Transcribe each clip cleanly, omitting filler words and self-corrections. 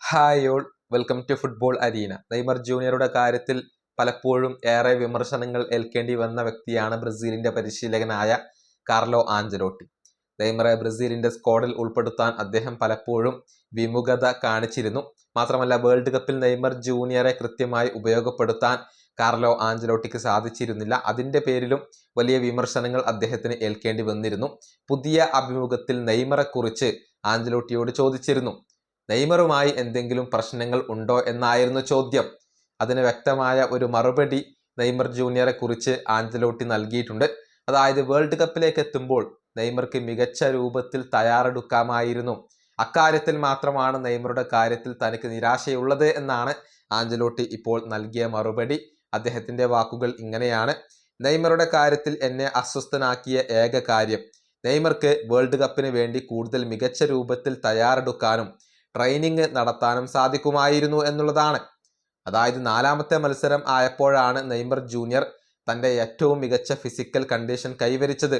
Hi all, welcome to football arena. Neymar ജൂനിയറുടെ കാര്യത്തിൽ പലപ്പോഴും ഏറെ വിമർശനങ്ങൾ ഏൽക്കേണ്ടി വന്ന വ്യക്തിയാണ് ബ്രസീലിന്റെ പരിശീലകനായ കാർലോ ആഞ്ചലോട്ടി. നെയ്മറെ ബ്രസീലിന്റെ സ്ക്വാഡിൽ ഉൾപ്പെടുത്താൻ അദ്ദേഹം പലപ്പോഴും വിമുഖത കാണിച്ചിരുന്നു. മാത്രമല്ല, വേൾഡ് കപ്പിൽ നെയ്മർ ജൂനിയറെ കൃത്യമായി ഉപയോഗപ്പെടുത്താൻ കാർലോ ആഞ്ചലോട്ടിക്ക് സാധിച്ചിരുന്നില്ല. അതിന്റെ പേരിലും വലിയ വിമർശനങ്ങൾ അദ്ദേഹത്തിന് ഏൽക്കേണ്ടി വന്നിരുന്നു. പുതിയ അഭിമുഖത്തിൽ നെയ്മറെ കുറിച്ച് ആഞ്ചലോട്ടിയോട് ചോദിച്ചിരുന്നു. നെയ്മറുമായി എന്തെങ്കിലും പ്രശ്നങ്ങൾ ഉണ്ടോ എന്നായിരുന്നു ചോദ്യം. അതിന് വ്യക്തമായ ഒരു മറുപടി നെയ്മർ ജൂനിയറെ കുറിച്ച് ആഞ്ചലോട്ടി നൽകിയിട്ടുണ്ട്. അതായത്, വേൾഡ് കപ്പിലേക്ക് എത്തുമ്പോൾ നെയ്മർക്ക് മികച്ച രൂപത്തിൽ തയ്യാറെടുക്കാമായിരുന്നു. അക്കാര്യത്തിൽ മാത്രമാണ് നെയ്മറുടെ കാര്യത്തിൽ തനിക്ക് നിരാശയുള്ളത് എന്നാണ് ആഞ്ചലോട്ടി ഇപ്പോൾ നൽകിയ മറുപടി. അദ്ദേഹത്തിന്റെ വാക്കുകൾ ഇങ്ങനെയാണ്: നെയ്മറുടെ കാര്യത്തിൽ എന്നെ അസ്വസ്ഥനാക്കിയ ഏക കാര്യം നെയ്മർക്ക് വേൾഡ് കപ്പിന് വേണ്ടി കൂടുതൽ മികച്ച രൂപത്തിൽ തയ്യാറെടുക്കാനും ട്രെയിനിങ് നടത്താനും സാധിക്കുമായിരുന്നു എന്നുള്ളതാണ്. അതായത്, 4ാമത്തെ മത്സരം ആയപ്പോഴാണ് നെയ്മർ ജൂനിയർ തൻ്റെ ഏറ്റവും മികച്ച ഫിസിക്കൽ കണ്ടീഷൻ കൈവരിച്ചത്.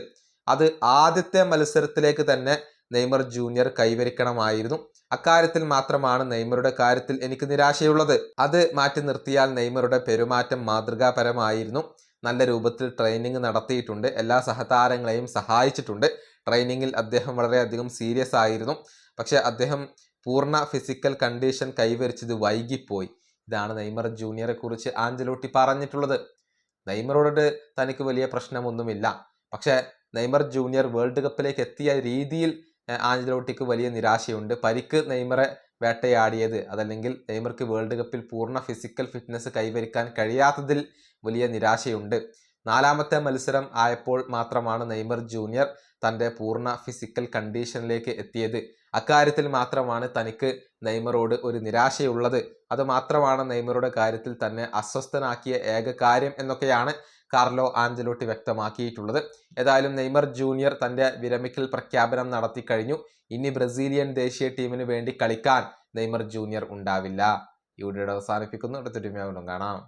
അത് ആദ്യത്തെ മത്സരത്തിലേക്ക് തന്നെ നെയ്മർ ജൂനിയർ കൈവരിക്കണമായിരുന്നു. അക്കാര്യത്തിൽ മാത്രമാണ് നെയ്മറുടെ കാര്യത്തിൽ എനിക്ക് നിരാശയുള്ളത്. അത് മാറ്റി നിർത്തിയാൽ നെയ്മറുടെ പെരുമാറ്റം മാതൃകാപരമായിരുന്നു. നല്ല രൂപത്തിൽ ട്രെയിനിങ് നടത്തിയിട്ടുണ്ട്. എല്ലാ സഹതാരങ്ങളെയും സഹായിച്ചിട്ടുണ്ട്. ട്രെയിനിങ്ങിൽ അദ്ദേഹം വളരെയധികം സീരിയസ് ആയിരുന്നു. പക്ഷെ അദ്ദേഹം പൂർണ്ണ ഫിസിക്കൽ കണ്ടീഷൻ കൈവരിച്ചത് വൈകിപ്പോയി. ഇതാണ് നെയ്മർ ജൂനിയറെ കുറിച്ച് ആഞ്ചലോട്ടി പറഞ്ഞിട്ടുള്ളത്. നെയ്മറോട് തനിക്ക് വലിയ പ്രശ്നമൊന്നുമില്ല. പക്ഷെ നെയ്മർ ജൂനിയർ വേൾഡ് കപ്പിലേക്ക് എത്തിയ രീതിയിൽ ആഞ്ചലോട്ടിക്ക് വലിയ നിരാശയുണ്ട്. പരിക്ക് നെയ്മറെ വേട്ടയാടിയത്, അതല്ലെങ്കിൽ നെയ്മർക്ക് വേൾഡ് കപ്പിൽ പൂർണ്ണ ഫിസിക്കൽ ഫിറ്റ്നസ് കൈവരിക്കാൻ കഴിയാത്തതിൽ വലിയ നിരാശയുണ്ട്. 4ാമത്തെ മത്സരം ആയപ്പോൾ മാത്രമാണ് നെയ്മർ ജൂനിയർ തൻ്റെ പൂർണ്ണ ഫിസിക്കൽ കണ്ടീഷനിലേക്ക് എത്തിയത്. അക്കാര്യത്തിൽ മാത്രമാണ് തനിക്ക് നെയ്മറോട് ഒരു നിരാശയുള്ളത്. അത് മാത്രമാണ് നെയ്മറുടെ കാര്യത്തിൽ തന്നെ അസ്വസ്ഥനാക്കിയ ഏക കാര്യം എന്നൊക്കെയാണ് കാർലോ ആഞ്ചലോട്ടി വ്യക്തമാക്കിയിട്ടുള്ളത്. ഏതായാലും നെയ്മർ ജൂനിയർ തൻ്റെ വിരമിക്കൽ പ്രഖ്യാപനം നടത്തി കഴിഞ്ഞു. ഇനി ബ്രസീലിയൻ ദേശീയ ടീമിന് വേണ്ടി കളിക്കാൻ നെയ്മർ ജൂനിയർ ഉണ്ടാവില്ല. ഈ വീഡിയോ അവസാനിപ്പിക്കുന്നു. അടുത്തൊരു വീഡിയോയിൽ കാണാം.